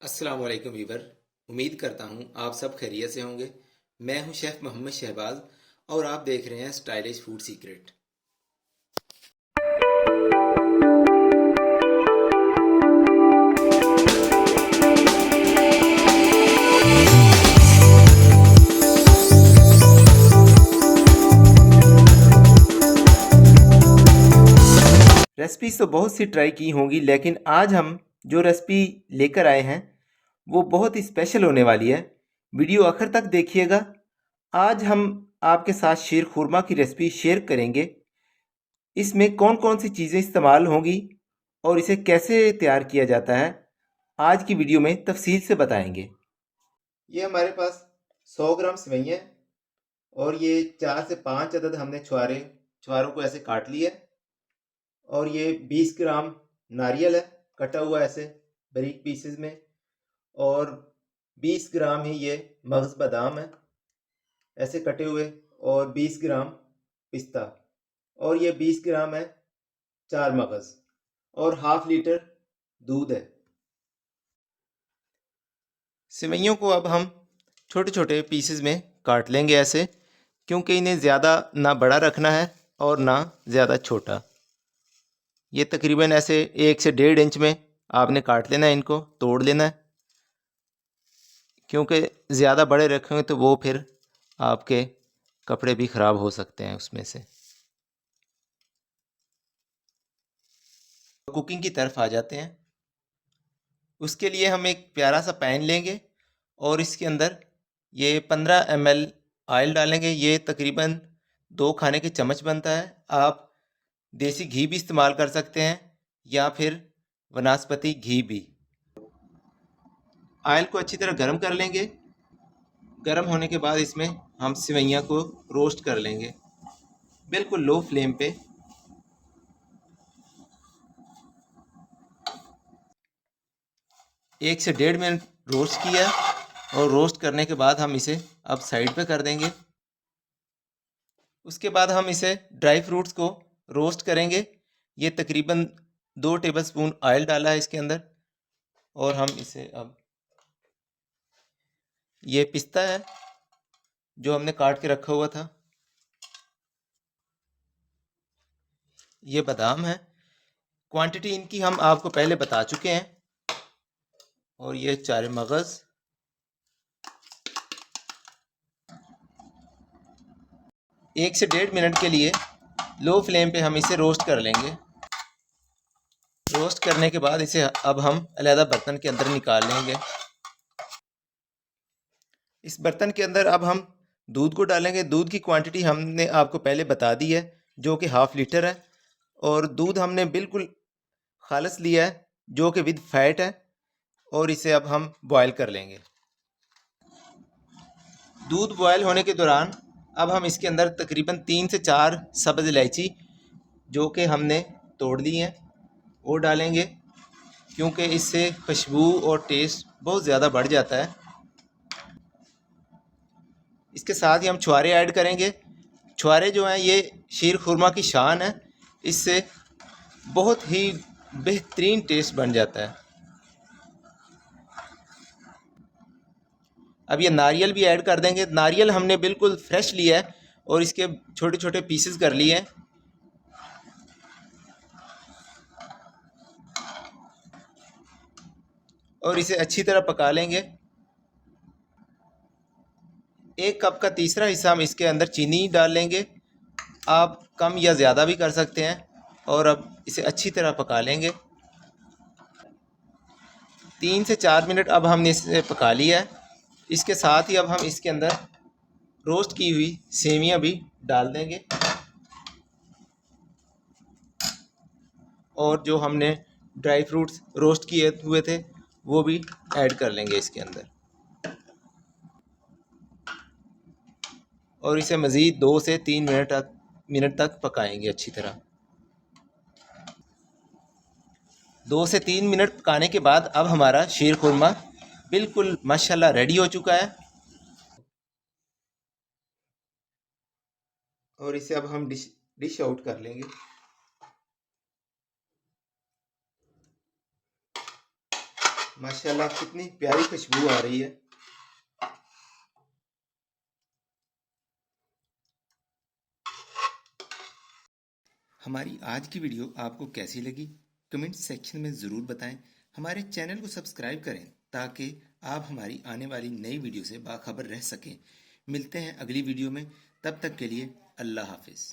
अस्सलाम वालेकुम वीवर। उम्मीद करता हूँ आप सब खैरियत से होंगे। मैं हूँ शेफ़ मोहम्मद शहबाज और आप देख रहे हैं स्टाइलिश फूड सीक्रेट। रेसिपीज तो बहुत सी ट्राई की होंगी, लेकिन आज हम जो रेसिपी लेकर आए हैं वो बहुत ही स्पेशल होने वाली है। वीडियो आखिर तक देखिएगा। आज हम आपके साथ शीर खुरमा की रेसिपी शेयर करेंगे। इसमें कौन कौन सी चीज़ें इस्तेमाल होंगी और इसे कैसे तैयार किया जाता है, आज की वीडियो में तफसील से बताएंगे। ये हमारे पास 100 ग्राम सेवइयाँ हैं और ये 4 से 5 अदद हमने छुहारों को ऐसे काट लिया। और ये 20 ग्राम नारियल है, कटा हुआ ऐसे बारीक पीसेस में। और 20 ग्राम ही ये मगज़ बादाम है, ऐसे कटे हुए। और 20 ग्राम पिस्ता। और ये 20 ग्राम है चार मगज़। और हाफ लीटर दूध है। सेवइयों को अब हम छोटे छोटे पीसेस में काट लेंगे ऐसे, क्योंकि इन्हें ज़्यादा ना बड़ा रखना है और ना ज़्यादा छोटा। ये तकरीबन ऐसे 1 से 1.5 इंच में आपने काट लेना है, इनको तोड़ लेना है, क्योंकि ज़्यादा बड़े रखेंगे तो वो फिर आपके कपड़े भी ख़राब हो सकते हैं उसमें से। कुकिंग की तरफ आ जाते हैं। उसके लिए हम एक प्यारा सा पैन लेंगे और इसके अंदर ये 15 ml ऑयल डालेंगे। ये तकरीबन 2 खाने के चम्मच बनता है। आप देसी घी भी इस्तेमाल कर सकते हैं या फिर वनस्पति घी भी। ऑयल को अच्छी तरह गर्म कर लेंगे। गर्म होने के बाद इसमें हम सेवइयाँ को रोस्ट कर लेंगे, बिल्कुल लो फ्लेम पे। 1 से 1.5 मिनट रोस्ट किया और रोस्ट करने के बाद हम इसे अब साइड पे कर देंगे। उसके बाद हम इसे ड्राई फ्रूट्स को रोस्ट करेंगे। ये तकरीबन 2 टेबलस्पून ऑयल डाला है इसके अंदर। और हम इसे अब, ये पिस्ता है जो हमने काट के रखा हुआ था, ये बादाम है। क्वांटिटी इनकी हम आपको पहले बता चुके हैं। और ये चार मगज़। 1 से 1.5 मिनट के लिए लो फ्लेम पे हम इसे रोस्ट कर लेंगे। रोस्ट करने के बाद इसे अब हम अलहदा बर्तन के अंदर निकाल लेंगे। इस बर्तन के अंदर अब हम दूध को डालेंगे। दूध की क्वांटिटी हमने आपको पहले बता दी है, जो कि हाफ लीटर है। और दूध हमने बिल्कुल खालिस लिया है, जो कि विद फैट है। और इसे अब हम बॉयल कर लेंगे। दूध बॉयल होने के दौरान अब हम इसके अंदर तकरीबन 3 से 4 सब्ज़ इलायची, जो कि हमने तोड़ ली हैं, वो डालेंगे, क्योंकि इससे खुशबू और टेस्ट बहुत ज़्यादा बढ़ जाता है। इसके साथ ही हम छुहारे ऐड करेंगे। छुहारे जो हैं ये शीर खुरमा की शान है। इससे बहुत ही बेहतरीन टेस्ट बन जाता है। अब ये नारियल भी ऐड कर देंगे। नारियल हमने बिल्कुल फ्रेश लिया है और इसके छोटे छोटे पीसेस कर लिए हैं। और इसे अच्छी तरह पका लेंगे। 1 कप का तीसरा हिस्सा हम इसके अंदर चीनी डाल लेंगे। आप कम या ज़्यादा भी कर सकते हैं। और अब इसे अच्छी तरह पका लेंगे। 3 से 4 मिनट अब हमने इसे पका लिया है। इसके साथ ही अब हम इसके अंदर रोस्ट की हुई सेवियां भी डाल देंगे। और जो हमने ड्राई फ्रूट्स रोस्ट किए हुए थे वो भी ऐड कर लेंगे इसके अंदर। और इसे मज़ीद 2 से 3 मिनट तक पकाएंगे अच्छी तरह। 2 से 3 मिनट पकाने के बाद अब हमारा शीर खुरमा बिल्कुल माशाल्लाह रेडी हो चुका है। और इसे अब हम डिश आउट कर लेंगे। माशाल्लाह कितनी प्यारी खुशबू आ रही है। हमारी आज की वीडियो आपको कैसी लगी कमेंट सेक्शन में ज़रूर बताएं। हमारे चैनल को सब्सक्राइब करें ताकि आप हमारी आने वाली नई वीडियो से बाखबर रह सकें। मिलते हैं अगली वीडियो में, तब तक के लिए अल्लाह हाफिज़।